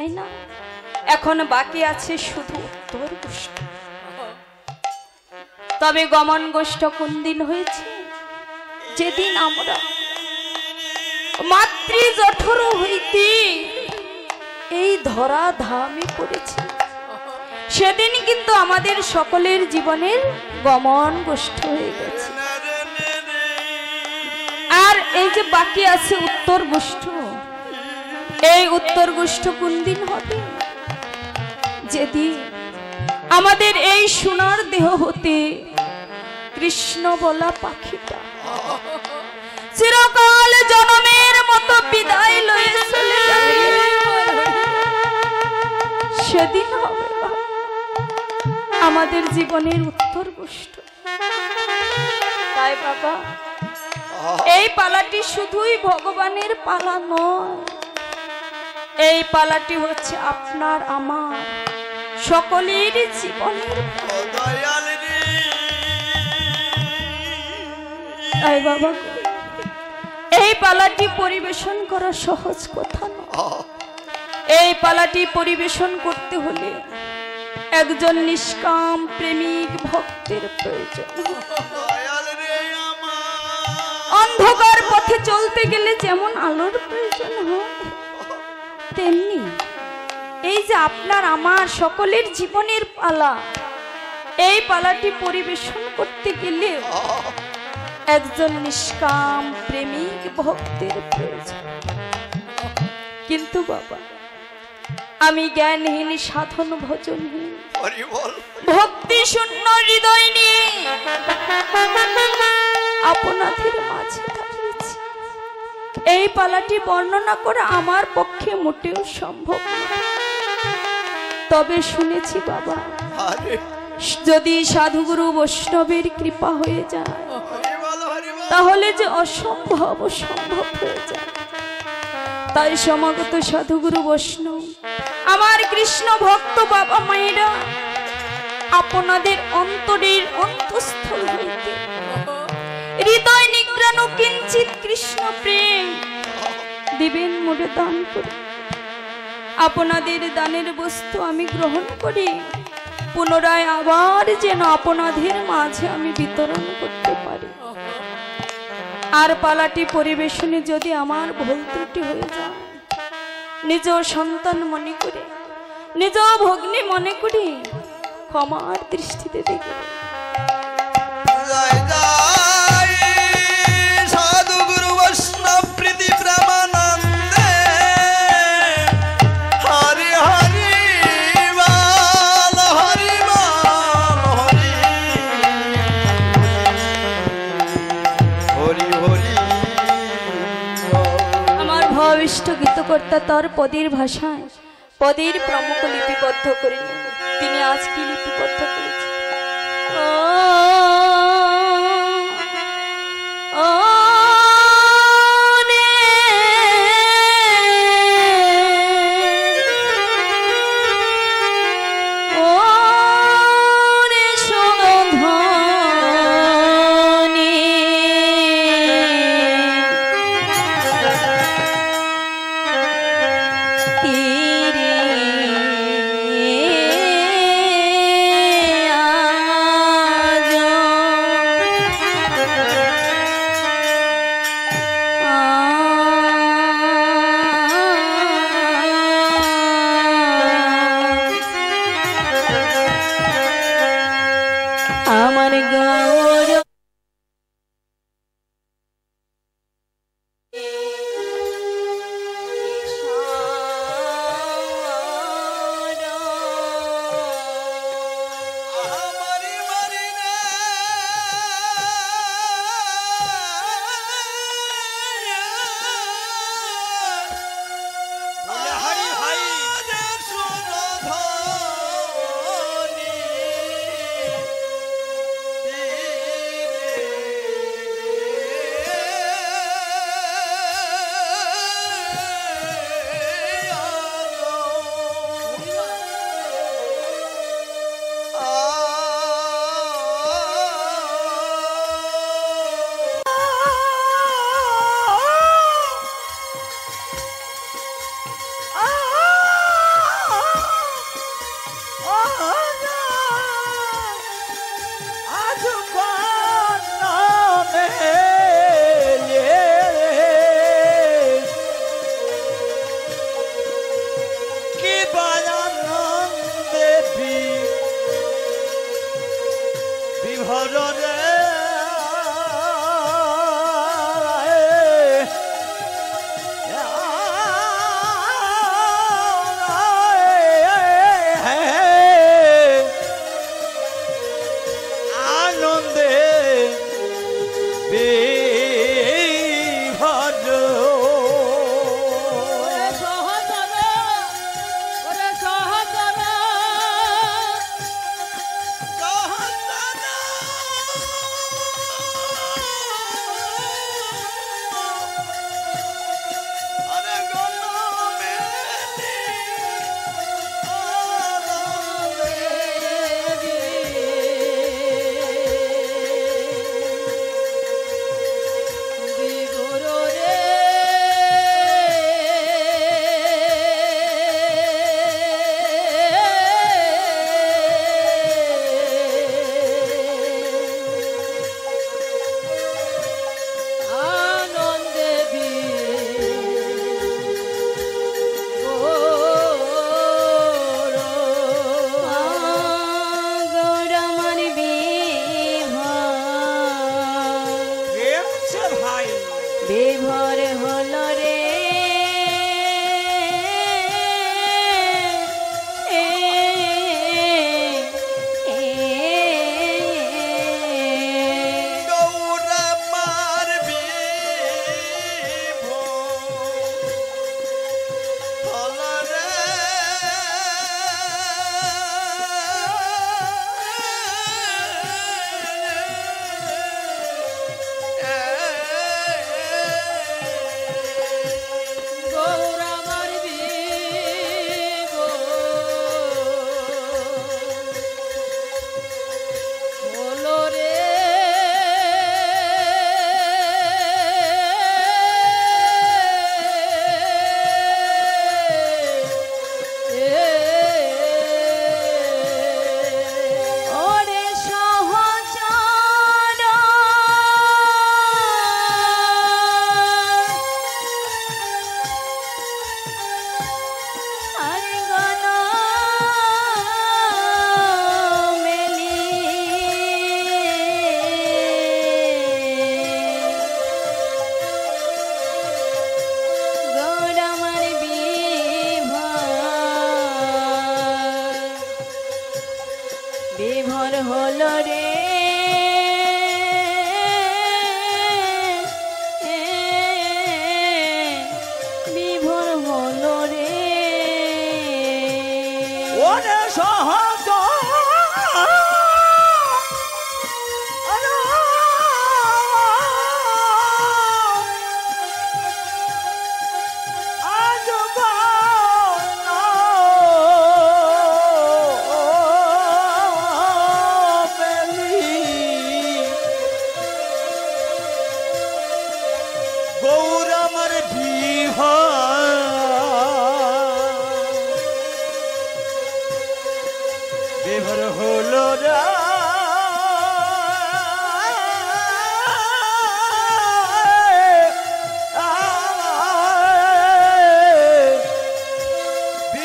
তাই না? এখন বাকি আছে শুধু উত্তর গোষ্ঠ। তবে গমন গোষ্ঠ কোন দিন হয়েছে? যেদিন আমরা মাতৃ জঠর হইতে এই ধরা ধামে পড়েছি, সেদিন কিন্তু আমাদের সকলের জীবনের গমন গোষ্ঠ হয়ে গেছে। আর এই যে বাকি আছে উত্তর গোষ্ঠ, এই উত্তর গোষ্ঠ কোন দিন হবে? যেদিন আমাদের এই সোনার দেহ হতে কৃষ্ণ বলা পাখিটা চিরকাল জনমের মতো বিদায় লয়ে চলে যাবে, সেদিন হবে আমাদের জীবনের উত্তর গোষ্ঠ। তাই বাবা, এই পালাটি শুধুই ভগবানের পালা নয়, এই পালাটি হচ্ছে আপনার আমার সকলের জীবনের। তাই বাবা, এই পালাটি পরিবেশন করা সহজ কথা নয়। এই পালাটি পরিবেশন করতে হলে একজন নিষ্কাম প্রেমিক ভক্তের প্রয়োজন। অন্ধকার পথে চলতে গেলে যেমন আলোর প্রয়োজন হয়, তেমনি এই যে আপনার আমার সকলের জীবনের পালা, এই পালাটি পরিবেশন করতে গেলে একজন নিষ্কাম প্রেমিক ভক্তের প্রয়োজন। কিন্তু বাবা, আমি জ্ঞানহীন, সাধন ভজনহীন, ভক্তি শূন্য হৃদয় নিয়ে আপনাদের মাঝে দাঁড়িয়েছি। এই পালাটি বর্ণনা করা আমার পক্ষে মোটেও সম্ভব নয়। তবে শুনেছি বাবা, যদি সাধুগুরু বৈষ্ণবের কৃপা হয়ে যায়, তাহলে যে অসম্ভব সম্ভব হয়ে যায়। তাই সমাগত সাধুগুরু বৈষ্ণব, আমার কৃষ্ণ ভক্ত বাবা মায়েরা, আপনাদের অন্তরের অন্তঃস্থল হইতে হৃদয় নিগ্রাণ কিঞ্চিত কৃষ্ণ প্রেম দিবেন মোরে দান করে। আপনাদের দানের বস্তু আমি গ্রহণ করি, পুনরায় আবার যেন আপনাদের মাঝে আমি বিতরণ করতে পারি। আর পালাটি পরিবেশনে যদি আমার ভুল ত্রুটি হয়ে যায়, নিজ সন্তান মনে করে, নিজ ভগ্নী মনে করি, ক্ষমার দৃষ্টিতে দেখে। আমার ভবিষ্ঠ গীতকর্তা তার পদের ভাষায় পদের প্রমুখ লিপিবদ্ধ করে নিন। তিনি আজ কি লিপিবদ্ধ করেছেন? আমার গাওর বিভোর হলো রে বিভোর হলো রে বিভোর হলো রে ওরে সহজ বিভোর হলো রে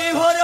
বিভোর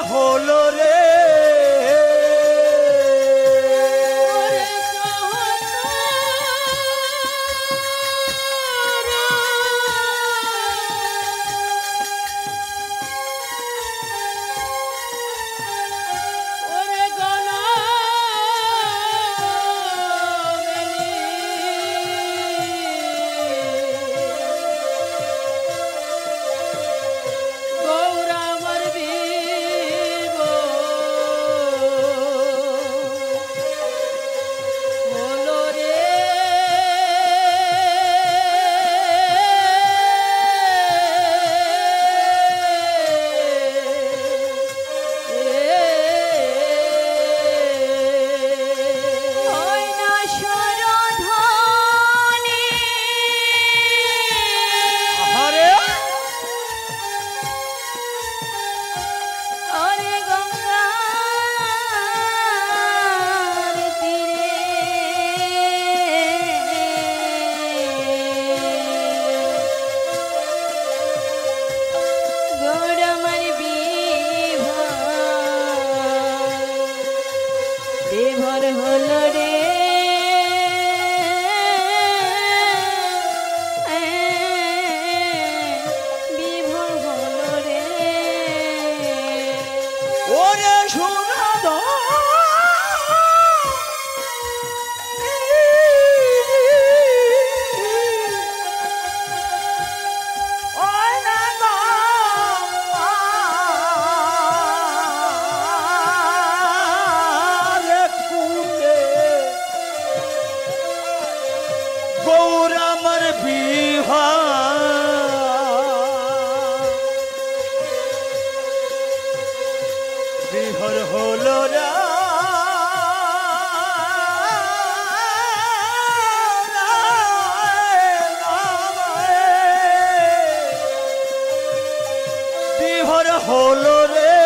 হলো রে বিভোর হলো রে গৌরামর বিহা বিহর হলো রা বিহর হলো রে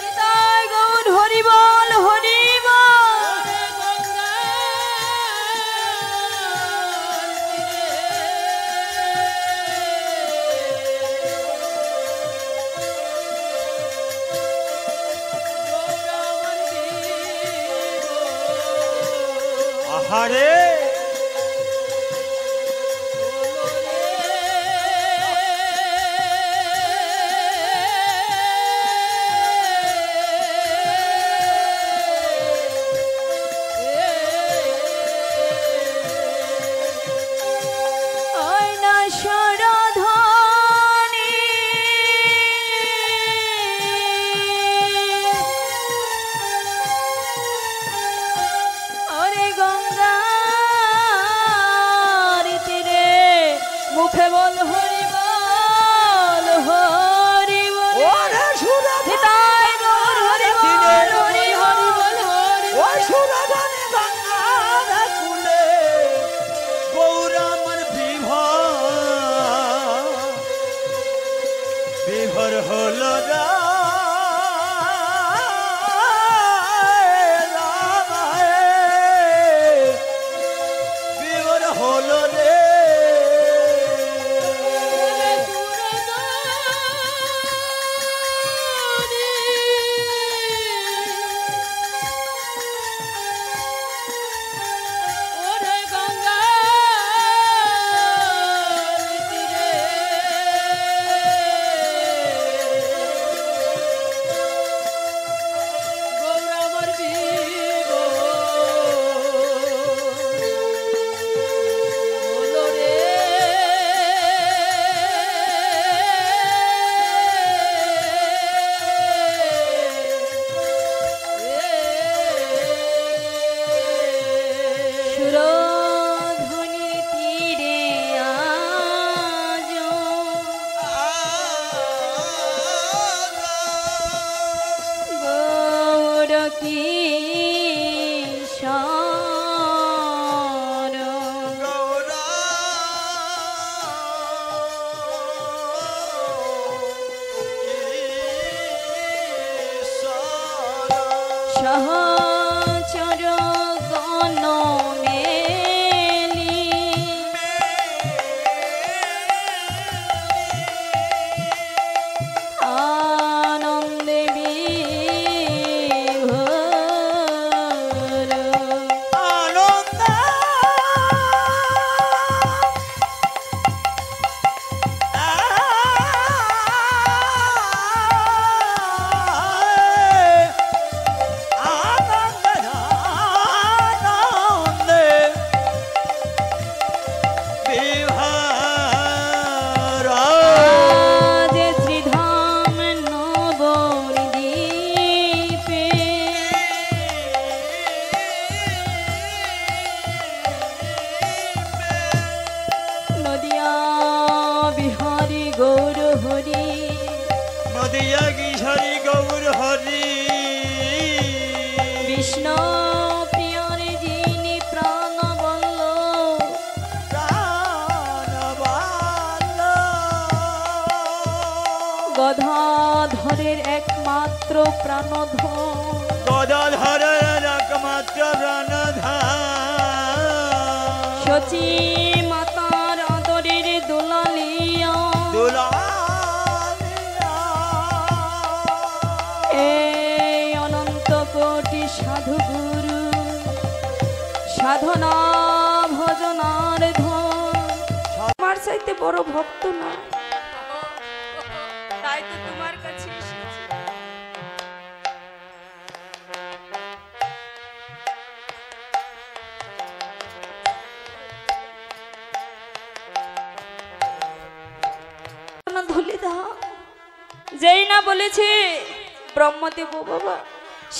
নিতাই গৌর হরি বল হরি বল। আহারে আয়না সরাধানী ওরে গঙ্গার তীরে মুখে বল হরি বল হরি বল। ওরে সুরা নিতাই গৌর হরি বল হরি হরি বল হরি বল। ওই সুরাধনে গঙ্গার কুলে গৌরামর বিভর হলো রা বিভর হলো রে ওরে গঙ্গা তীরে গৌরামর বিব বলো রে সুরধুনি তীরে আজ গৌর কিশোর সহচর গণ মেলি আনন্দে বিভোর আনন্দ আনন্দে বিহার আজ শ্রীধাম নবদ্বীপে নদিয়া বিহারী গৌর হরি নদিয়া কিশোরী গৌর হরি বিষ্ণু প্রিয়র যিনি প্রাণ বল্ল প্রাণবাল গদাধরের একমাত্র প্রাণধন গদাধরের একমাত্র প্রাণধান সচি মাতার আদরের দোলালিয়া দুলালিয়া এই অনন্ত কোটি সাধু গুরু সাধনা ভজনার ধন। আমার চাইতে বড় ভক্ত নাই, তাই তো তোমার কাছে এসেছি। ধুলি দাও। যেই না বলেছে ব্রহ্মদেব বাবা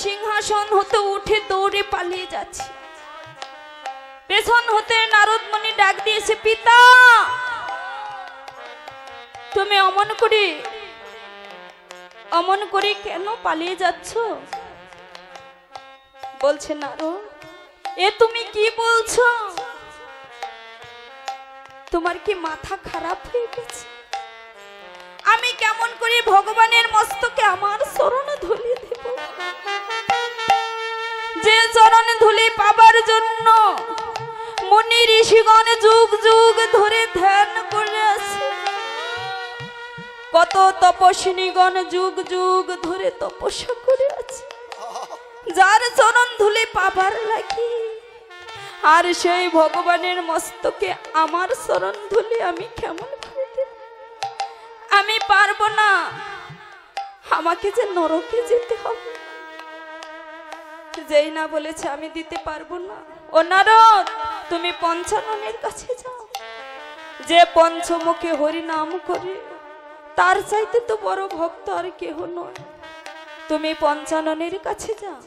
সিংহাসন হতে উঠে দৌড়ে পালিয়ে যাচ্ছে, পেছন হতে নারদমণি ডাক দিয়েছে, পিতা তুমি অমন করে কেন পালিয়ে যাচ্ছ? বলছে নারদ, এ তুমি কি বলছো? তোমার কি মাথা খারাপ হয়ে গেছে? আমি কেমন করে ভগবানের মস্তকে আমার চরণে ধুলি দেব? যে চরণে ধুলি পাবার জন্য মুনি ঋষিগণ যুগ যুগ ধরে ধ্যান করে আছে, কত তপস্বিনীগণ যুগ যুগ ধরে তপস্যা করে আছে যার চরণ ধুলি পাবার লাগি, আর সেই ভগবানের মস্তকে আমার চরণ ধুলি আমি কেমন করে দেব? আমি পারবো না, আমাকে যে নরকে যেতে হবে। যেই না বলেছে আমি দিতে পারবো না। ও নারদ, তুমি পঞ্চাননের কাছে যাও। যে পঞ্চমুখে হরি নাম করে তার চাইতে তো বড় ভক্ত আর কেহ নয়। তুমি পঞ্চাননের কাছে যাও।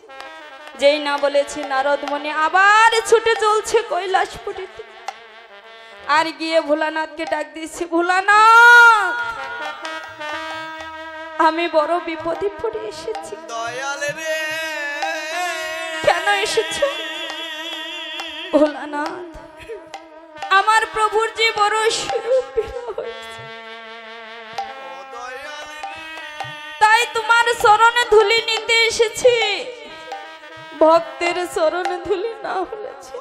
যেই না বলেছে নারদ মুনি আবার ছুটে চলছে কৈলাসপুরীতে, আর গিয়ে ভোলানাথকে ডাক দিয়েছে, ভোলানাথ আমি বড় বিপদে পড়ে এসেছি। দয়াল রে, কেন এসেছো? ভোলানাথ আমার প্রভুর যে বড় শিরূপ বিনা হয়েছে, তাই তোমার চরণে ধুলি নিতে এসেছি। ভক্তের চরণে ধুলি না হলেছে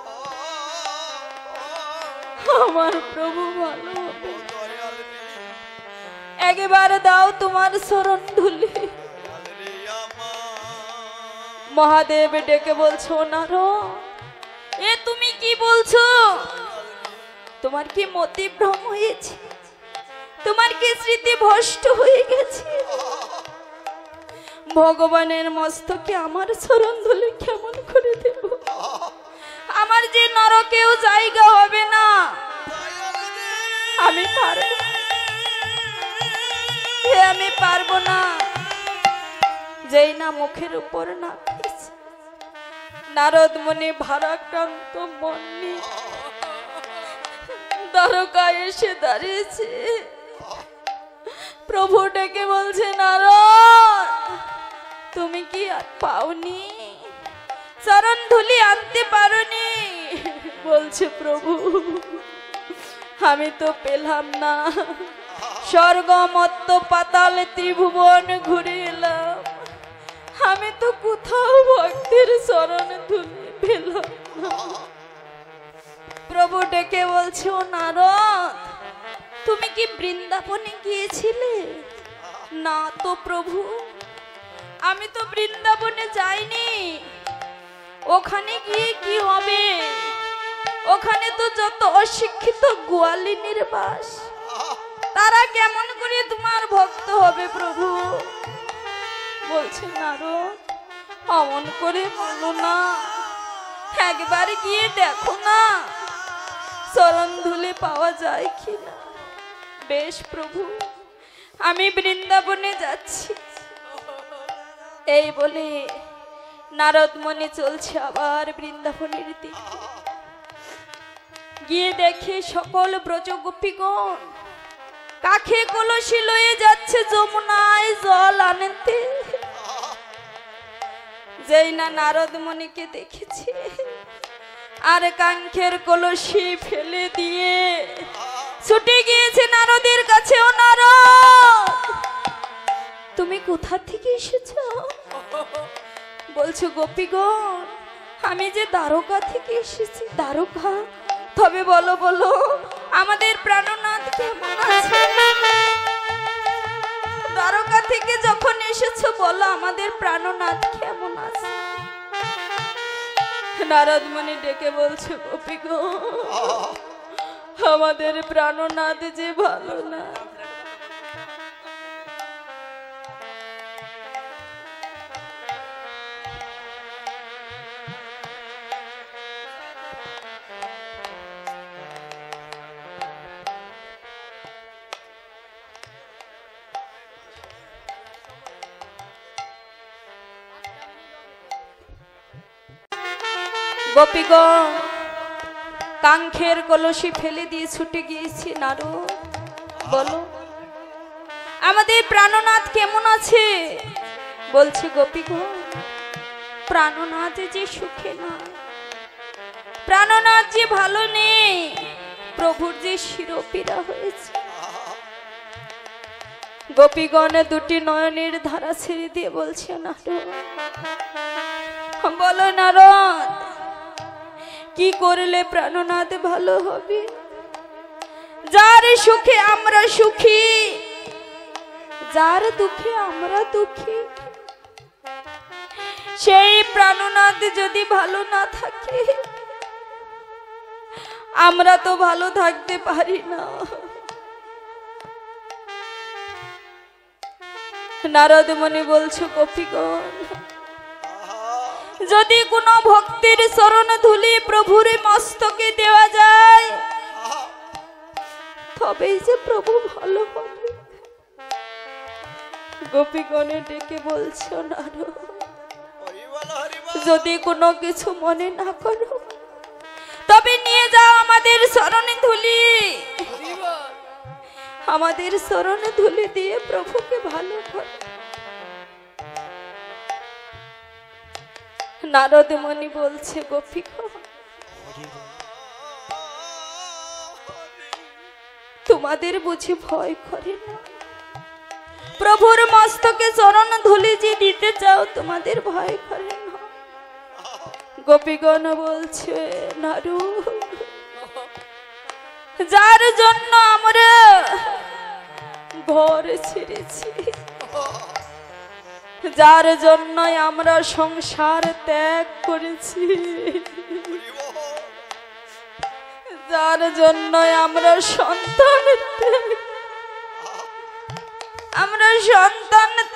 আমার প্রভু ভালো হবে। একবার দাও তোমার চরণ ধুলি। মহাদেব ডেকে বলছো, নারদ এ তুমি কি বলছো? তোমার কি মতিভ্রম হয়েছে? তোমার কি স্মৃতি ভ্রষ্ট হয়ে গেছে? ভগবানের মস্তকে আমার চরণ ধুলি কেমন করে দেব? আমার যে নরকেও জায়গা হবে না। আমি পারবো, আমি পারবো না। যেই না মুখের উপর না নারদ মুনি ভারাক্রান্ত মন নিয়ে দ্বারকায় এসে দাঁড়িয়েছে। প্রভু ডেকে বলছে, নারদ তুমি কি আর পাওনি? চরণ ধুলি আনতে পারোনি? বলছে, প্রভু আমি তো পেলাম না। স্বর্গ মত্ত পাতাল ত্রিভুবন ঘুরে এলাম, আমি তো কোথাও ভক্তের চরণ ধুলি পেলাম না। প্রভু ডেকে বলছে, ও নারদ তুমি কি বৃন্দাবনে গিয়েছিলে? না তো প্রভু, আমি তো বৃন্দাবনে যাইনি। ওখানে গিয়ে কি হবে? ওখানে তো যত অশিক্ষিত গোয়ালিনীর বাস, তারা কেমন করে তোমার ভক্ত হবে প্রভু? বলছে, নারদ অমন করে বলো না, একবার গিয়ে দেখো না চরণ ধুলে পাওয়া যায় কিনা। বেশ প্রভু, আমি বৃন্দাবনে যাচ্ছি। এই বলে নারদ মুনি চলছে আবার বৃন্দাবনের দিকে। গিয়ে দেখে সকল ব্রজগোপীগণ কাখে কলসি লয়ে যাচ্ছে যমুনায় জল আনতে। যেই না নারদ মুনিকে দেখেছে, আর কাঙ্খের কলসি ফেলে দিয়ে ছুটে গিয়েছে নারদের কাছে। ও নারদ তুমি কোথা থেকে এসেছো? বলছো, গোপীগণ আমি যে দ্বারকা থেকে এসেছি। দ্বারকা? তবে বলো বলো আমাদের প্রাণনাথ কেমন আছে? দ্বারকা থেকে যখন এসেছো বলো আমাদের প্রাণনাথ কেমন আছে? নারদ মুনি ডেকে বলছে, গোপী গো, আমাদের প্রাণনাথ যে ভালো না। গোপীগণ কাঙ্ক্ষের কলসি ফেলে দিয়ে ছুটে গিয়েছি নারদ। বলো আমাদের প্রাণনাথ কেমন আছে? বলছে, গোপীগণ প্রাণনাথ যে সুখে না, প্রাণনাথ যে ভালো নেই, প্রভুর যে শিরোপীড়া হয়েছে। গোপীগণ দুটি নয়নের ধারা ছেড়ে দিয়ে বলছে, নারদ বলো নারদ, কি করলে প্রাণনাথ ভালো হবে? যার সুখে আমরা সুখী, যার দুঃখে আমরা দুঃখী, সেই প্রাণনাথ যদি ভালো না থাকে, আমরা তো ভালো থাকতে পারি না। নারদ মুনি বলছো, গোপীগণ যদি কোনো ভক্তির চরণ ধুলি প্রভুর মস্তকে দেওয়া যায়, তবেই যে প্রভু ভালো হবে। গোপীগণে ডেকে বলছো, নারদ যদি কোনো কিছু মনে না করো, তবে নিয়ে যাও আমাদের চরণে ধুলি, আমাদের চরণে ধুলি দিয়ে প্রভুকে ভালো করো। নারদ মুনি বলছে, গোপীগণ তোমাদের বুঝি ভয় করে না? প্রভুর মস্তকে চরণ ধুলি যে দিতে চাও, তোমাদের ভয় করে না? গোপীগণ বলছে, নারু যার জন্য আমরা ঘর ছেড়েছি, যার জন্য আমরা সংসার ত্যাগ করেছি, যার জন্য আমরা সন্তান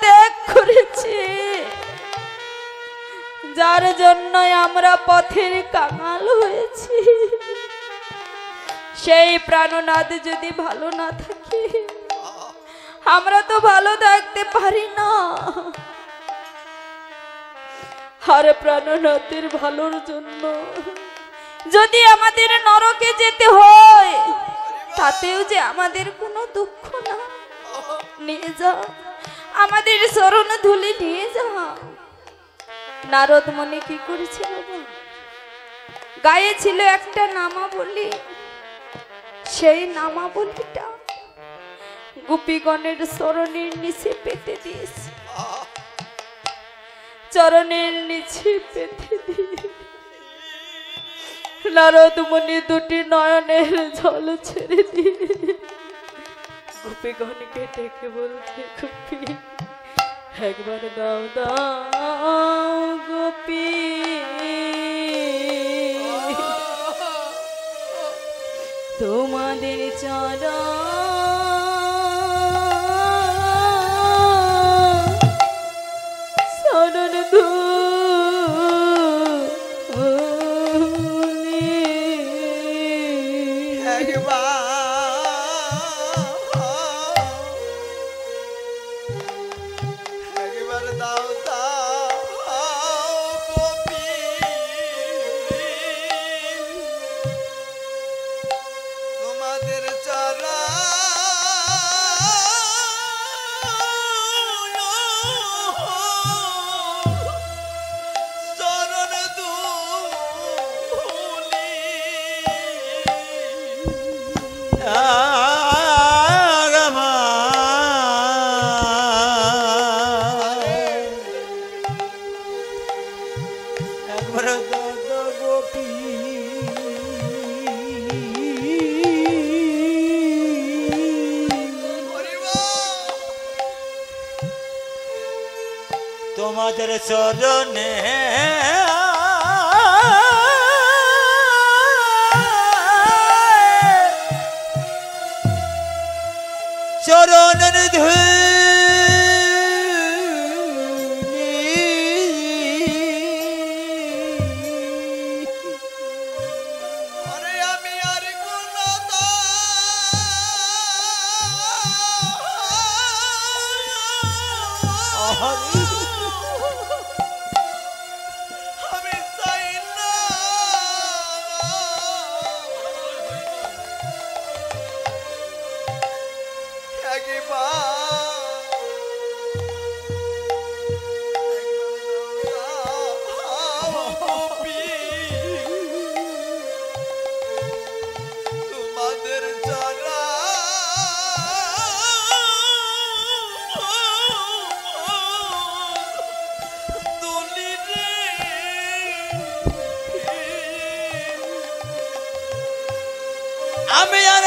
ত্যাগ করেছি, যার জন্য আমরা পথের কাঙাল হয়েছি, সেই প্রাণনাথ যদি ভালো না থাকে, আমরা তো ভালো থাকতে পারি না। আর প্রাণনাথের ভালোর জন্য যদি আমাদের নরকে যেতে হয়, তাতেও যে আমাদের কোনো দুঃখ না। নিয়ে যাও আমাদের চরণ ধুলি, নিয়ে যাও। নারদ মুনি কি করেছে বাবা? গায়ে ছিল একটা নামাবলী, সেই নামাবলীটা গোপীগণের চরণের নিচে পেতে দিয়েছে, চরণের নিচে পেতে দিয়ে নারদ মুনি দুটি নয়নের জল ছেড়ে দিয়ে গোপীগণকে ডেকে বলতে, গোপী একবার দাও দাও গোপী, তোমাদের চরণ ধুলি একবার দাও দাও গোপী, তোমাদের চরণ তোমাদের চরণে আরে আমি আর কোনো আমি চাই না তোমাদের যারা দুলি রে আমি আর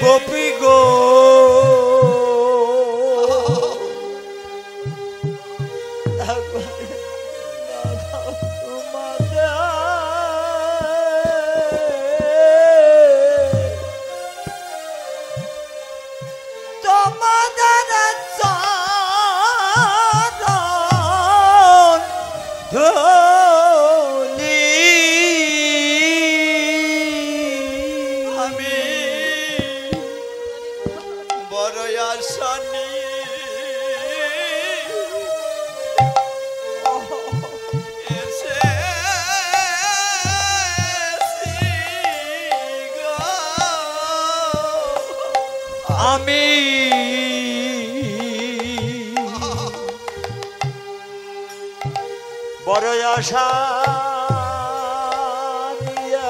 গোপী গো আমি বড় আশা নিয়ে এসেছি গো। আমি বড় আশা নিয়া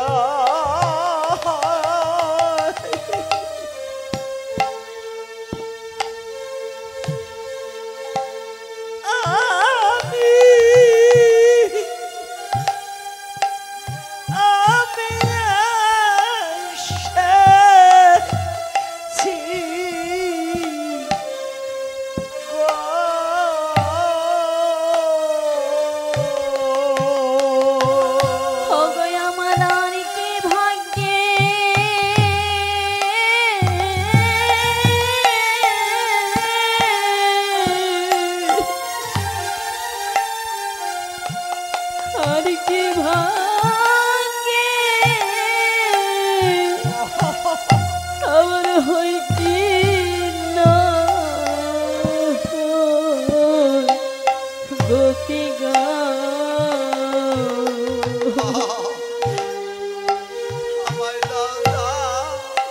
আমায় দাদা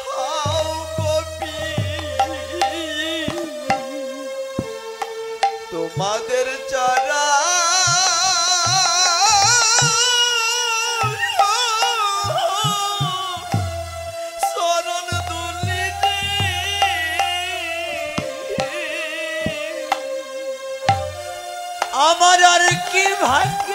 হাও গোপী তোমাদের চারা শরণ দুলিতে আমার আর কি ভাগ্য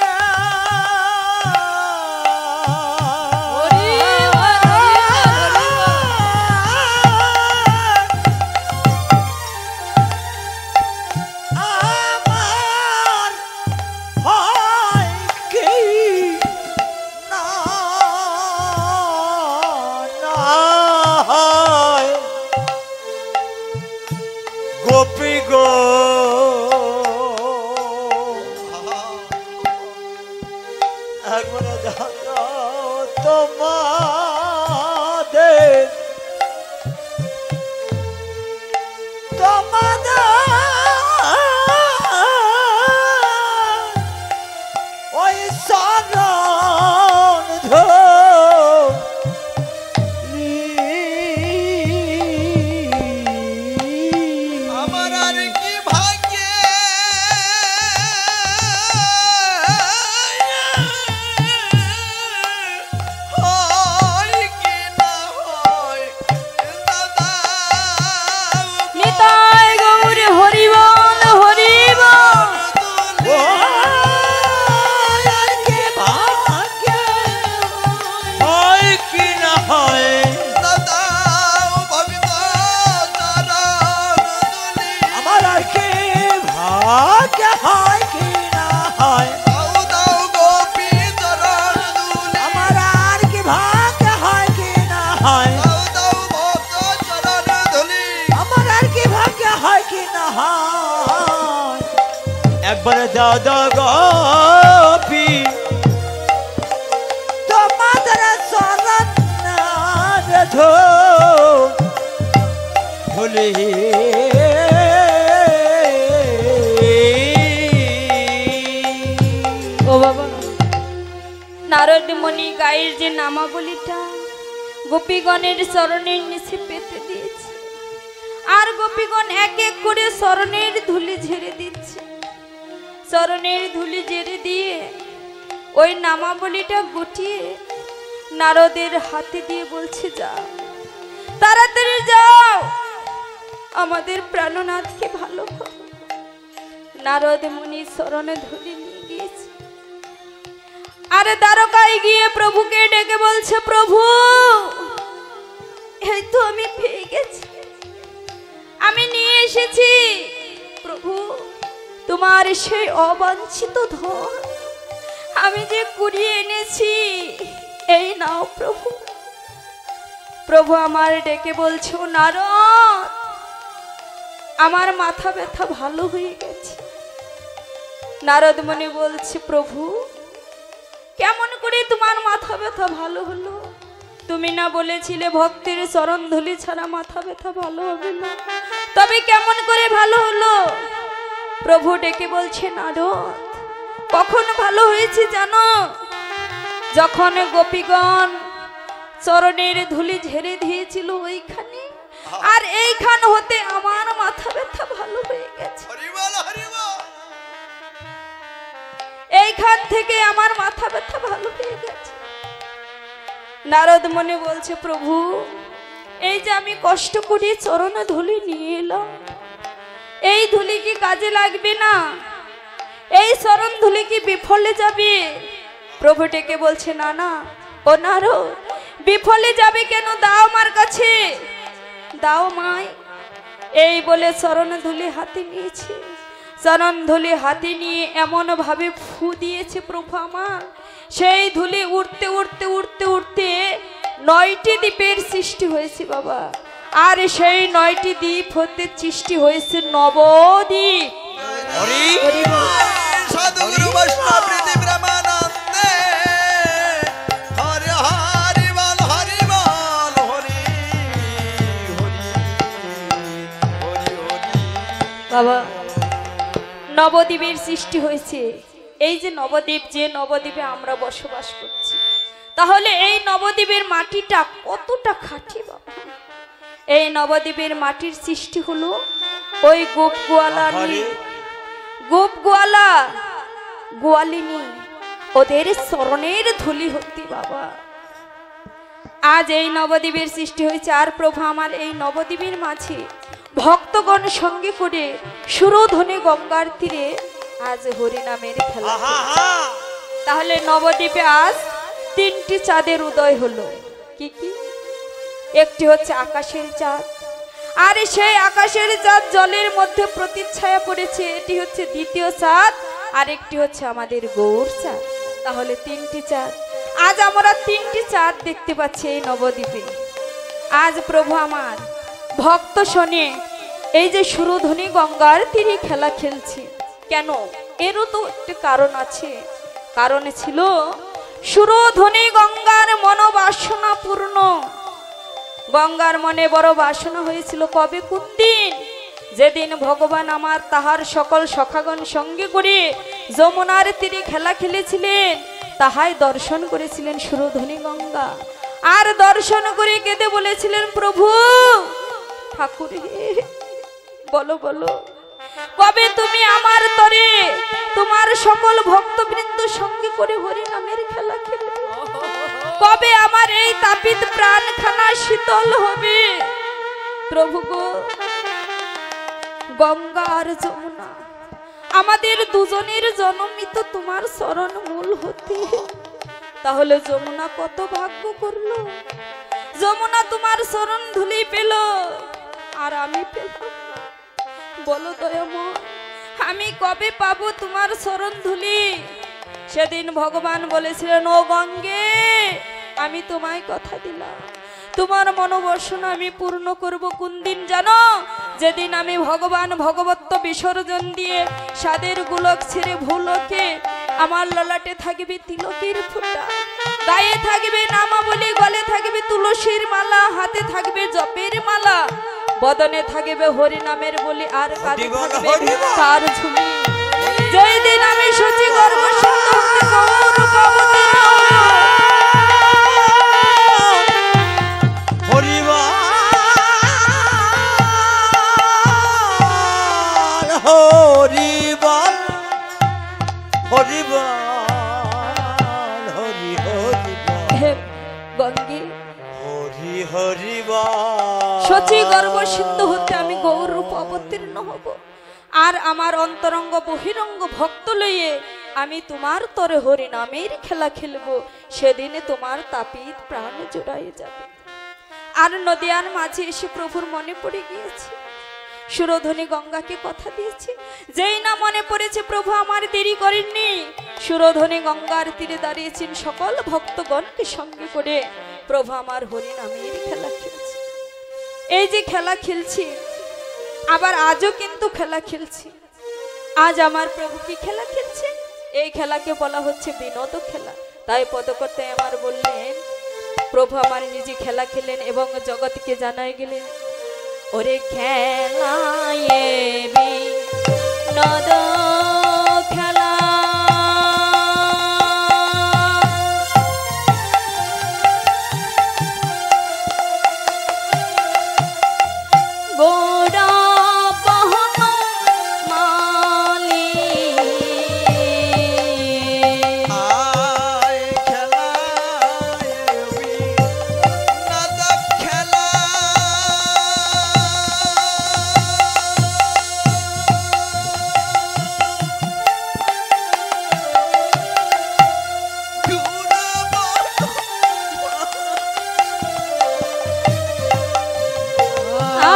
গোপী গো একবার তোমাদের ওই সারণ আমার আর কি ভাগ্যে ও হয় দাও দাও ভক্ত চরণে ধুলি আমার আর কি ভাগ্য হয় কি না হয় একবার দাও দাও গোপী তোমাদের চরণ ধুলি ও বাবা, নারদ মুনি গায়ের যে নামাবলিটা গোপীগণের চরণের নিচে পেতে দিয়েছে, আর গোপীগণ এক এক করে চরণের ধুলি ঝেড়ে দিচ্ছে। চরণের ধুলি ঝেড়ে দিয়ে ওই নামাবলিটা গুটিয়ে নারদের হাতে দিয়ে বলছে, যাও তাড়াতাড়ি যাও, আমাদের প্রাণনাথকে ভালো করো। নারদ মুনি চরণে ধুলি নিয়ে গিয়েছে, আর দ্বারকায় গিয়ে প্রভুকে ডেকে বলছে, প্রভু এই তো আমি পেয়ে গেছি, আমি নিয়ে এসেছি প্রভু তোমার সেই অবাঞ্ছিত ধন, আমি যে কুড়িয়ে এনেছি, এই নাও প্রভু। প্রভু আমার ডেকে বলছো, নারদ আমার মাথা ব্যথা ভালো হয়ে গেছে। নারদ মুনি বলছে, প্রভু কেমন করে তোমার মাথা ব্যথা ভালো হলো? তুমি না বলেছিলে ভক্তের চরণ ধুলি ছাড়া মাথা ব্যথা ভালো হবে না, তবে কেমন করে ভালো হলো? প্রভু ডেকে বলছে, নারদ কখন ভালো হয়েছে জানো? যখন গোপীগণ চরণের ধুলি ঝেড়ে দিয়েছিল ওইখানে, আর এইখান হতে আমার মাথা ব্যথা ভালো হয়ে গেছে। হরিবল হরিবল এইখান থেকে আমার মাথা ব্যথা ভালো হয়ে গেছে। নারদ মুনি বলছে, প্রভু এই যে আমি কষ্ট করে চরণ ধুলি নিয়ে এলাম, এই ধুলি কি কাজে লাগবে না? এই চরণ ধুলি কি বিফলে যাবে? প্রভু ডেকে বলছে, না না ও নারদ, বিফলে যাবে কেন? দাও আমার কাছে, দাও মাই। এই বলে চরণ ধুলি হাতে নিয়েছে। চরণ ধুলি হাতে নিয়ে এমন ভাবে ফু দিয়েছে প্রভু আমার, সেই ধুলি উঠতে উঠতে উঠতে উঠতে 9টি দ্বীপের সৃষ্টি হয়েছে বাবা। আর সেই 9টি দ্বীপ হতে সৃষ্টি হয়েছে নবদ্বীপ। হরি হরি বল। সাধুগুরু বৈষ্ণব প্রীতি ব্রহ্মানন্দে হরি হরিবল হরিবল হরি হরি হরি হরি বাবা নবদ্বীপের সৃষ্টি হয়েছে। এই যে নবদ্বীপ, যে নবদ্বীপে আমরা বসবাস করছি, তাহলে এই নবদ্বীপের মাটিটা কতটা খাঁটি বাবা। এই নবদ্বীপের মাটির সৃষ্টি হলো ওই গোপ গোয়ালা, গোপ গোয়ালা গোয়ালিনী, ওদের চরণের ধুলি হতি বাবা। আজ এই নবদ্বীপের সৃষ্টি হয়েছে। আর প্রভু আমার এই নবদ্বীপের মাঝে ভক্তগণ সঙ্গে করে সুরধ্বনি গঙ্গার তীরে আজ হরিনামের খেলা। তাহলে নবদ্বীপে আজ 3টি চাঁদের উদয় হলো। কি কি? একটি হচ্ছে আকাশের চাঁদ, আর সেই আকাশের চাঁদ জলের মধ্যে প্রতিচ্ছায়া পড়েছে, এটি হচ্ছে দ্বিতীয় চাঁদ, আর একটি হচ্ছে আমাদের গৌর চাঁদ। তাহলে 3টি চাঁদ। আজ আমরা 3টি চাঁদ দেখতে পাচ্ছি এই নবদ্বীপে। আজ প্রভু আমার ভক্ত শোনে এই যে সুরধ্বনি গঙ্গার তীরে খেলা খেলছে কেন? এরও তো একটি কারণ আছে। কারণ ছিল সুরধ্বনি গঙ্গার মনোবাসনা পূর্ণ। গঙ্গার মনে বড় বাসনা হয়েছিল কবে, কোন দিন? যেদিন ভগবান আমার তাহার সকল সখাগণ সঙ্গে করে যমুনার তীরে খেলা খেলেছিলেন, তাহাই দর্শন করেছিলেন সুরধ্বনি গঙ্গা। আর দর্শন করে কেঁদে বলেছিলেন, প্রভু ঠাকুর বলো বলো কবে তুমি আমার তরে তোমার সকল ভক্তবৃন্দ সঙ্গে করে হরি নামের খেলা খেলবে? কবে আমার এই তাপিত প্রাণখানা শীতল হবে? প্রভু গো, গঙ্গা আর যমুনা আমাদের দুজনের জন্মই তো তোমার চরণ মূল হতে। তাহলে যমুনা কত ভাগ্য করলো, যমুনা তোমার চরণ ধুলি পেল, আর আমি পেলাম। বলো দয়াময়, আমি কবে পাবো তোমার চরণ ধুলি? সেদিন ভগবান বলেছিলেন, ও গঙ্গে আমি তোমায় কথা দিলাম, তোমার মনোবাসনা আমি পূর্ণ করব কোন দিন জানো? যেদিন আমি ভগবান ভগবত্ব বিসর্জন দিয়ে সাদের গোলক ছেড়ে ভুলকে আমার ললাটে থাকবে তিলকের ফুটা, গায়ে থাকবে নামাবলী, গলে থাকবে তুলসীর মালা, হাতে থাকবে জপের মালা, বদনে থাকবে হরি নামের বলি, আর কাঁধে থাকবে তার ঝুলি। যেই দিন আমি সচি গর্ব সিদ্ধ হতে গৌর পাবতে হরিবল হরিবল হরি হরিবল হে গঙ্গে হরি হরিবল সচি গর্ব সিদ্ধ হতে আমি গৌর রূপ অবতীর্ণ হব, আর আমার অন্তরঙ্গ বহিরঙ্গ ভক্ত লইয়ে আমি তোমার তরে হরি নামের খেলা খেলবো। সেদিনে তোমার তাপিত প্রাণ জোড়ায় যাবে। আর নদিয়ার মাঝে এসে প্রভুর মনে পড়ে গিয়েছে, সুরধনী গঙ্গাকে কথা দিয়েছে। যেই না মনে পড়েছে প্রভু আমার দেরি করেননি, সুরধনী গঙ্গার তীরে দাঁড়িয়েছেন সকল ভক্তগণকে সঙ্গে করে প্রভু আমার হরি নামের খেলা খেলছে। এই যে খেলা খেলছি, আবার আজও কিন্তু খেলা খেলছি। আজ আমার প্রভু কি খেলা খেলছে? এই খেলাকে বলা হচ্ছে বিনোদ খেলা। তাই পদকর্তায় আমার বললেন, প্রভু আমার নিজে খেলা খেলেন এবং জগৎকে জানাই গেলেন, ওরে খেলায় বিনোদ খেলা গোড়া বহন মালি আয় খেলায় বিনোদ খেলা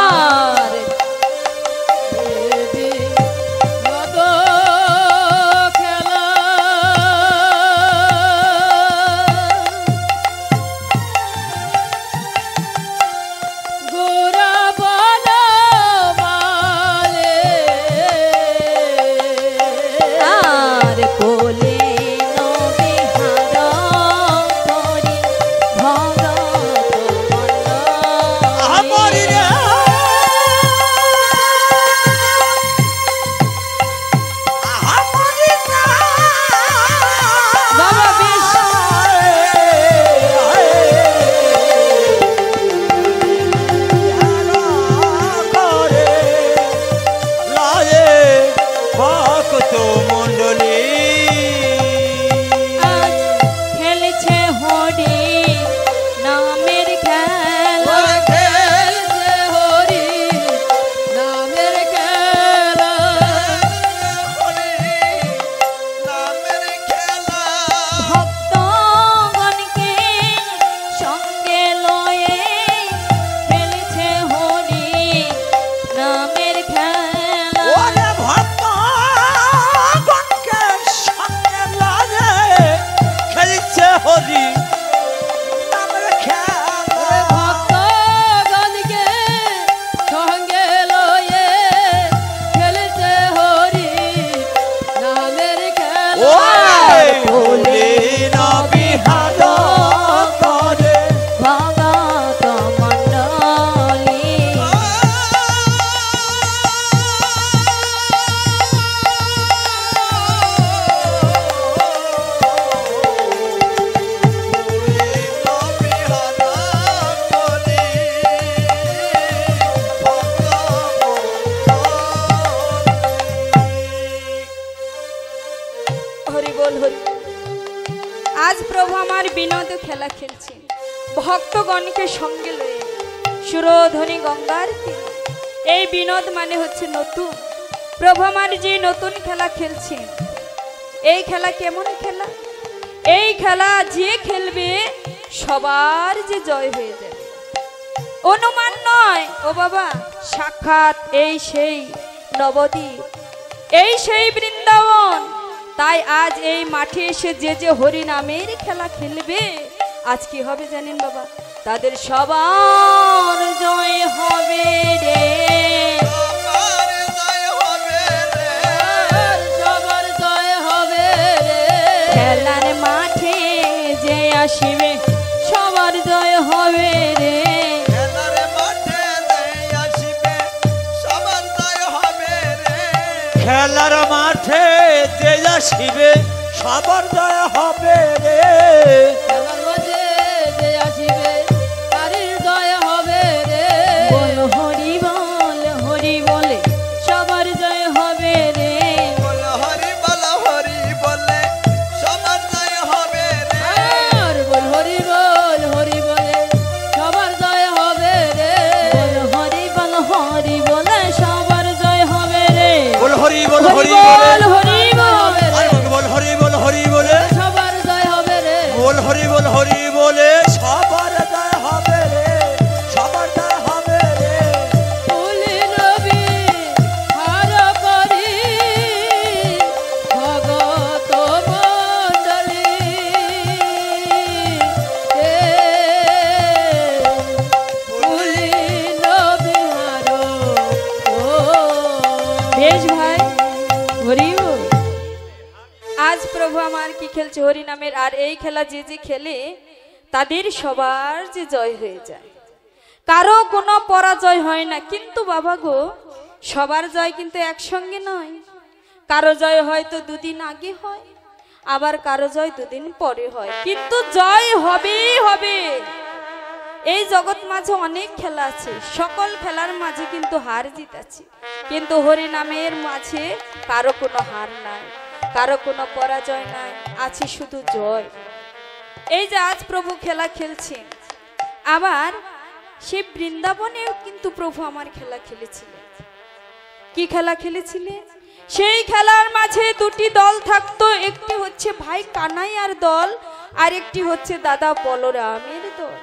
আর আর কোলে নবিহার করি ভগত আমরি রে আমরি না বাবা বেশ করে লায়ে ভক্ত মণ্ডলী আজ খেলছে হরি নামের খেলা, খেলছে হরি নামের খেলা। নামের খেলা ভক্তগণকে সঙ্গে লয়ে খেলছে হরি নামের খেলা। ওরে ভক্ত গণকে সঙ্গে লাগে খেলছে হরি নামের খেলা ভক্তগণকে সঙ্গে লয়ে খেলছে হরি নামের খেলা। ওরে ভোলে নবিহার করে ভগত মণ্ডলী হরি বল হরি। আজ প্রভু আমার বিনোদ খেলা খেলছেন ভক্তগণকে সঙ্গে লয়ে সুরধনী গঙ্গার তীরে। এই বিনোদ মানে হচ্ছে নতুন। প্রভু আমার যে নতুন খেলা খেলছেন, এই খেলা কেমন খেলা? এই খেলা যে খেলবে সবার যে জয় হয়ে যাবে, অনুমান নয় ও বাবা, সাক্ষাৎ এই সেই নবদ্বীপ, এই সেই বৃন্দাবন। তাই আজ এই মাঠে এসে যে যে হরি নামের খেলা খেলবে, আজ কি হবে জানেন বাবা? তাদের সবার জয় হবে রে, সবার জয় হবে রে, সবার জয় হবে রে। খেলার মাঠে যে আসিবে সবার জয় হবে রে, খেলার মাঠে যে আসিবে সবার জয় হবে রে, খেলার মাঠে যে আসিবে সবার জয় হবে রে, খেলার মাঠে যে আসিবে তারির জয় হবে রে। বল হরি বলে সবার জয় হবে রে, বল হরি বলে সবার জয় হবে রে, আর বল হরি বলে সবার জয় হবে রে। বল হরি বলে সবার জয় হবে রে, বল হরি বল হরি হরি বলে, বল আর বল হরি বল হরি বলে, সবার জয় হবে রে। বল হরি বলে সবার জয় হবে রে, সবার জয় হবে রে। ফুলি নবী হার করি ভগত মণ্ডলী ফুলি নবী হার বেশ ভাই হরি বল। আজ প্রভু আমার কি খেলছে হরি নামের, আর এই খেলা যে যে খেলে তাদের সবার যে জয় হয়ে যায়, কারো কোনো পরাজয় হয় না। কিন্তু বাবা গো, সবার জয় কিন্তু একসঙ্গে নয়। কারো জয় হয়তো দুদিন আগে হয়, আবার কারো জয় দুদিন পরে হয়, কিন্তু জয় হবেই হবে। এই জগৎ মাঝে অনেক খেলা আছে, সকল খেলার মাঝে কিন্তু হার জিত আছে, কিন্তু হরি নামের মাঝে কারো কোনো হার নাই, কারো কোনো পরাজয় নাই, আছে শুধু জয়। এই যে আজ প্রভু খেলা খেলছেন, আবার সেই বৃন্দাবনেও কিন্তু প্রভু আমার খেলা খেলেছিলেন। কি খেলা খেলেছিলেন? সেই খেলার মাঝে দুটি দল থাকতো, একটি হচ্ছে ভাই কানাইয়ার দল, আর একটি হচ্ছে দাদা বলরামের দল।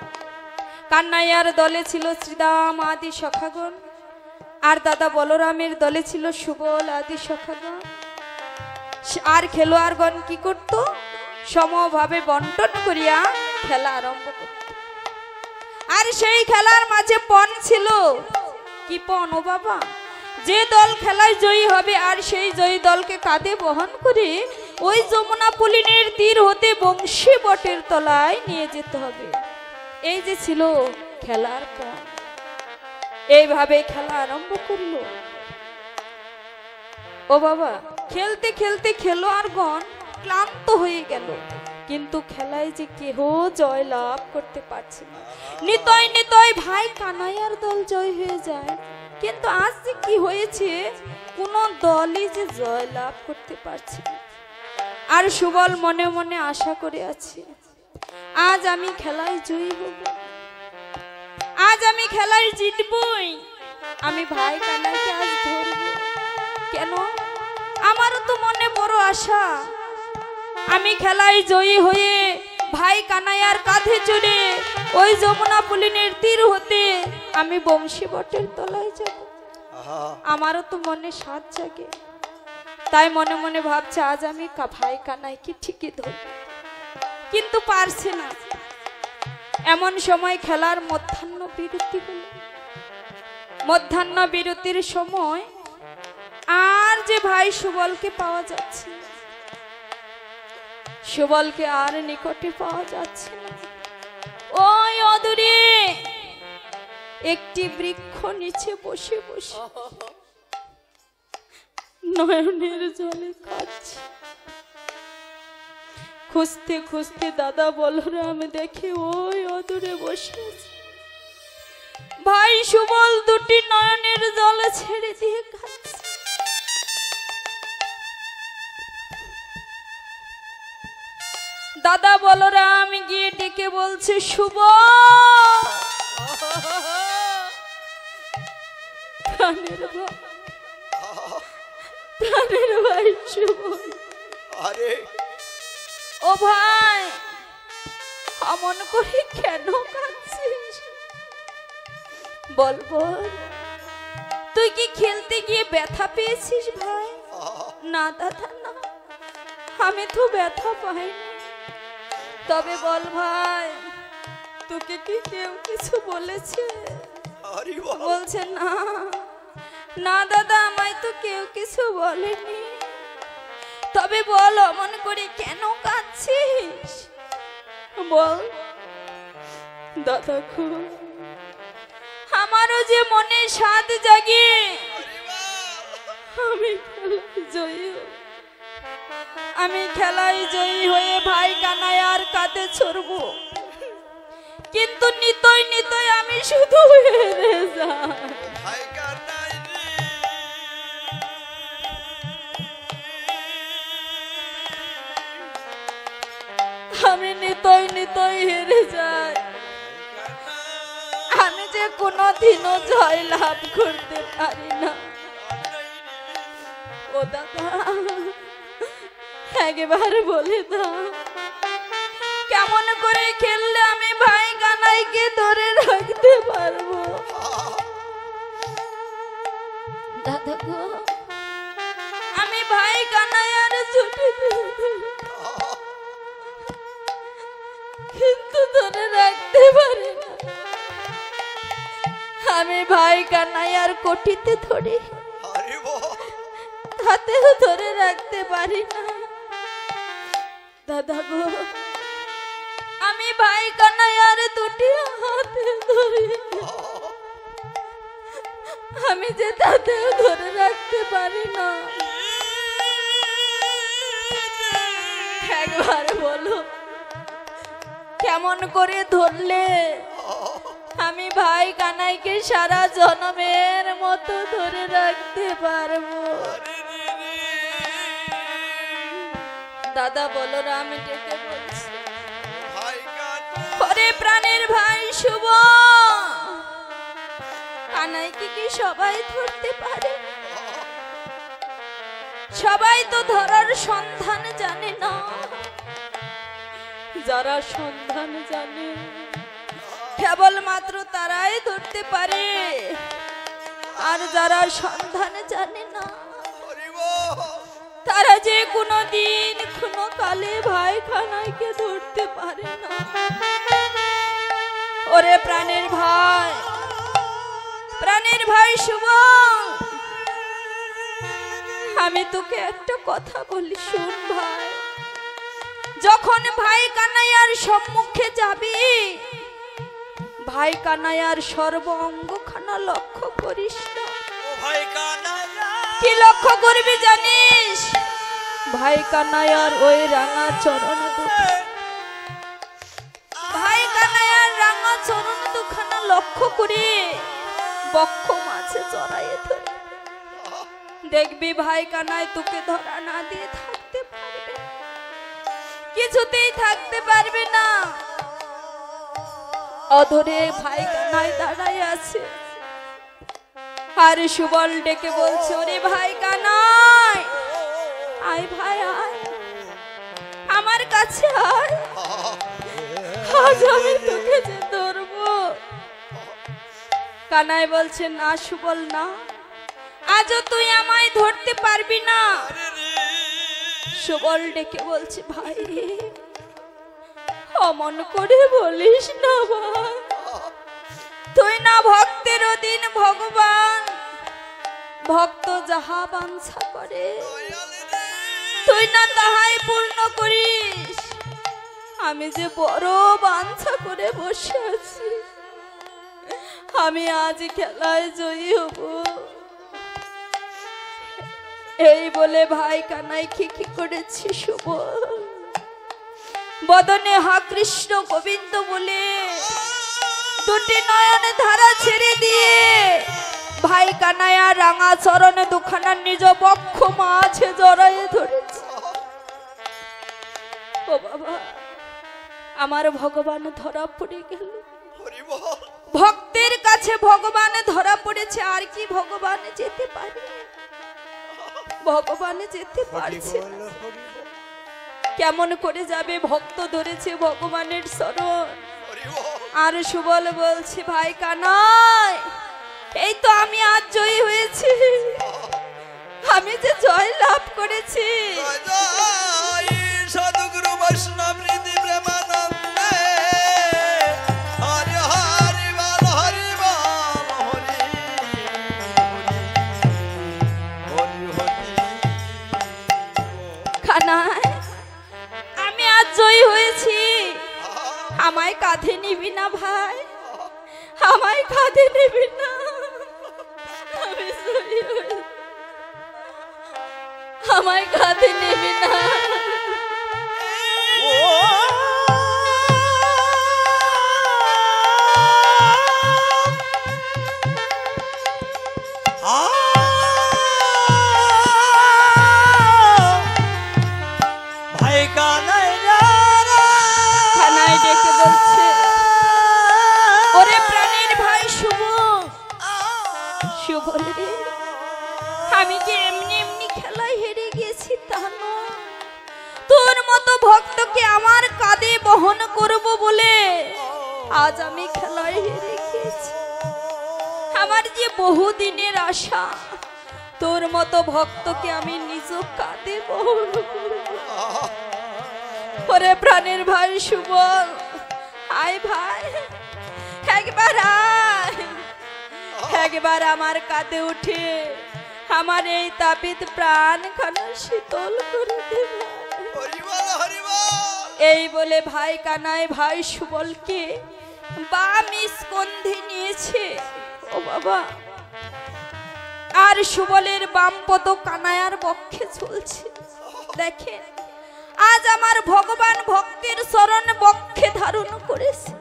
কানাইয়ার দলে ছিল শ্রীদাম আদি সখাগণ, আর দাদা বলরামের দলে ছিল সুবল আদি সখাগণ। আর খেলোয়াড়গণ কি করত? সমভাবে বন্টন করিয়া খেলা আরম্ভ করত। আর সেই খেলার মাঝে পণ ছিল। কি পণ ও বাবা? যে দল খেলায় জয়ী হবে আর সেই জয়ী দলকে কাঁধে বহন করে ওই যমুনা পুলিনের তীর হতে বংশী বটের তলায় নিয়ে যেতে হবে। এই যে ছিল খেলার পণ। এইভাবে খেলা আরম্ভ করলো। ও বাবা, খেলতে খেলতে খেলোয়াড়গণ ক্লান্ত হয়ে গেল, কিন্তু খেলায় যে কেহ জয় লাভ করতে পারছে না। নিতয় নিতয় ভাই কানাইয়ার দল জয় হয়ে যায়, কিন্তু আজ যে কি হয়েছে, কোন দলই যে জয় লাভ করতে পারছে না। আর সুবল মনে মনে আশা করে আছে, আজ আমি খেলায় জয়ী হব, আজ আমি খেলায় জিতবই, আমি ভাই কানাইকে আজ ধরব। কেন? আমারও তো মনে বড় আশা, আমি খেলায় জয়ী হয়ে ভাই কানাইয়ার কাঁধে চড়ে ওই যমুনা পুলিনের তীর হতে আমি বংশী বটের তলায় যাব। আমারও তো মনে সাধ জাগে, তাই মনে মনে ভাবছে আজ আমি ভাই কানাইকে ঠিকই ধরব, কিন্তু পারছে না। এমন সময় খেলার মধ্যাহ্ন বিরতি হলো। মধ্যাহ্ন বিরতির সময় আর যে ভাই সুবলকে পাওয়া যাচ্ছে না, সুবলকে আর নিকটে পাওয়া যাচ্ছে না। ওই অদূরে একটি বৃক্ষ নিচে বসে বসে নয়নের জলে কাঁদছে। খুঁজতে খুঁজতে দাদা বলরাম দেখে ওই অদূরে বসে আছে। ভাই সুবল দুটি নয়নের জল ছেড়ে দিয়ে কাঁদছে। দাদা বলরাম গিয়ে ডেকে বলছে, সুবল, প্রাণের ভাই, প্রাণের ভাই সুবল, আরে ও ভাই, অমন করে কেন কাঁদছিস? বল বল, তুই কি খেলতে গিয়ে ব্যথা পেয়েছিস ভাই? না দাদা না, আমি তো ব্যথা পাইনি। তবে বল ভাই, আমাদেরকে কি কেউ কিছু বলেছে? হরি বল বলছে না না দাদা, আমায় তো কেউ কিছু বলেনি। তবে বল, অমন করে কেন কাঁদছিস? বল দাদা গো, আমারও যে মনে স্বাদ জাগে আমি খেলায় জয়ী হয়ে ভাই কানাইয়ার কাঁধে ছড়বো, কিন্তু নিতই নিতই আমি শুধু হেরে যাই। ভাই কানাই রে আমি নিতই নিতই হেরে যাই। আমি যে কোনোদিনও জয় লাভ করতে পারি না। ও দাদা, একবার বলে দাও, কেমন করে খেললে আমি ভাই কানাইকে ধরে রাখতে পারবো? দাদা গো, আমি ভাই কানাইয়ার ছুটি কিন্তু ধরে রাখতে পারি না। আমি ভাই কানাইয়ার কোটিতে ধরি, হরি বল হাতেও ধরে রাখতে পারি না। দাদা গো, আমি ভাই কানাইয়ার দুটি হাতে ধরি, আমি যে তাতেও ধরে রাখতে পারি না। একবার বলো, কেমন করে ধরলে আমি ভাই কানাইকে সারা জনমের মতো ধরে রাখতে পারবো? দাদা বলো, আমি ডেকে বলছি, ভাই কানাই ওরে প্রাণের ভাই শুভ, কানাইকে কি সবাই ধরতে পারে? সবাই তো ধরার সন্ধান জানে না। যারা সন্ধান জানে কেবলমাত্র তারাই ধরতে পারে, আর যারা সন্ধান জানে না হরি বল তারা যে কোনো দিন কোনো কালে ভাই কানাইকে ধরতে পারে না। ওরে প্রাণের ভাই শুভ, আমি তোকে একটা কথা বলি, শুন ভাই। যখন ভাই কানাইয়ার সম্মুখে যাবি, ভাই কানাইয়ার সর্ব অঙ্গখানা লক্ষ্য করিস না। ভাই কানাই কি লক্ষ্য করবি জানিস? ভাই কানাইয়ার ওই রাঙা চরণ দুখানা, ভাই কানাইয়ার রাঙা চরণ দুখানা লক্ষ্য করে বক্ষ মাঝে জড়াইয়ে ধরে দেখবি ভাই কানাই তোকে ধরা না দিয়ে থাকতে পারবে, কিছুতেই থাকতে পারবে না। অধরে ভাই কানাই দাঁড়াই আছে, আর সুবল ডেকে বলছে, ওরে ভাই কানাই, আয় ভাই আয়, আমার কাছে আয়, আজ আমি তোকে যে ধরবো। কানাই বলছে, না সুবল না, আজও তুই আমায় ধরতে পারবি না। সুবল ডেকে বলছে, ভাই অমন করে বলিস না ভাই, তুই না ভক্তের অধীন ভগবান, ভক্ত যাহা বাঞ্ছা করে তুই না তাহাই পূর্ণ করিস। আমি যে বড় বাঞ্ছা করে বসে আছি, আমি আজ খেলায় জয়ী হব। এই বলে ভাই কানাই খিকি করেছি শুভ, বদনে হা কৃষ্ণ গোবিন্দ বলে দুটি নয়নে ধারা ছেড়ে দিয়ে ভাই কানাইয়া রাঙা চরণে দুখানা নিজ বক্ষ মাঝে জড়াইয়ে ধরেছে। ও বাবা, আমার ভগবান ধরা পড়ে গেল। হরি বল ভক্তের কাছে ভগবান ধরা পড়েছে, আর কি ভগবান যেতে পারে? ভগবান যেতে পারছে না। কেমন করে যাবে? ভক্ত ধরেছে ভগবানের শরণ। হরি বল আর সুবল বলছে, ভাই কানাই, এই তো আমি আজ জয়ী হয়েছি, আমি যে জয় লাভ করেছি। জয় জয় সাধুগুরু বৈষ্ণব হৃদি প্রেমানন্দে। কাঁধে নিবি না ভাই? আমায় কাঁধে নিবি না? আমি সরি হয়ে- আমায় কাঁধে নিবি না? ভাই কানাই থানায় ডেকে বলছে, ওরে প্রাণের ভাই শুভ, শুভ রে, আমি যে এমনি এমনি খেলায় হেরে গেছি তা নয়। তোর মতো ভক্তকে আমার কাঁধে বহন করব বলে আজ আমি খেলায় হেরে গেছি। আমার যে বহুদিনের আশা, তোর মতো ভক্তকে আমি নিজ কাঁধে বহন করব। ওরে প্রাণের ভাই সুবল, আয় ভাই, একবার আয়, একবার আমার কাঁধে উঠে আমার এই তাপিত প্রাণ খানা শীতল করে দে ভাই। হরি বল হরি বল। এই বলে ভাই কানাই ভাই সুবলকে বাম স্কন্ধে নিয়েছে। ও বাবা, আর সুবলের বাম পদ কানায়ার বক্ষে ঝুলছে। দেখেন, আজ আমার ভগবান ভক্তের শরণ বক্ষে ধারণ করেছে।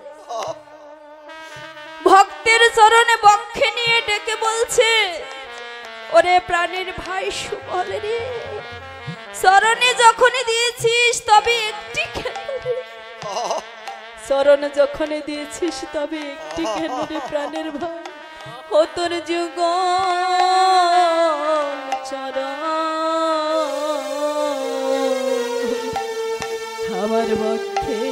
ভক্তের চরণে বক্ষে নিয়ে ডেকে বলছে, ওরে প্রাণের ভাই সুবল রে, চরণে যখনই দিয়েছিস তবে একটি কেন রে? চরণে যখনই দিয়েছিস তবে একটি কেন রে প্রাণের ভাই? ও তোর যুগ চরণ আমার বক্ষে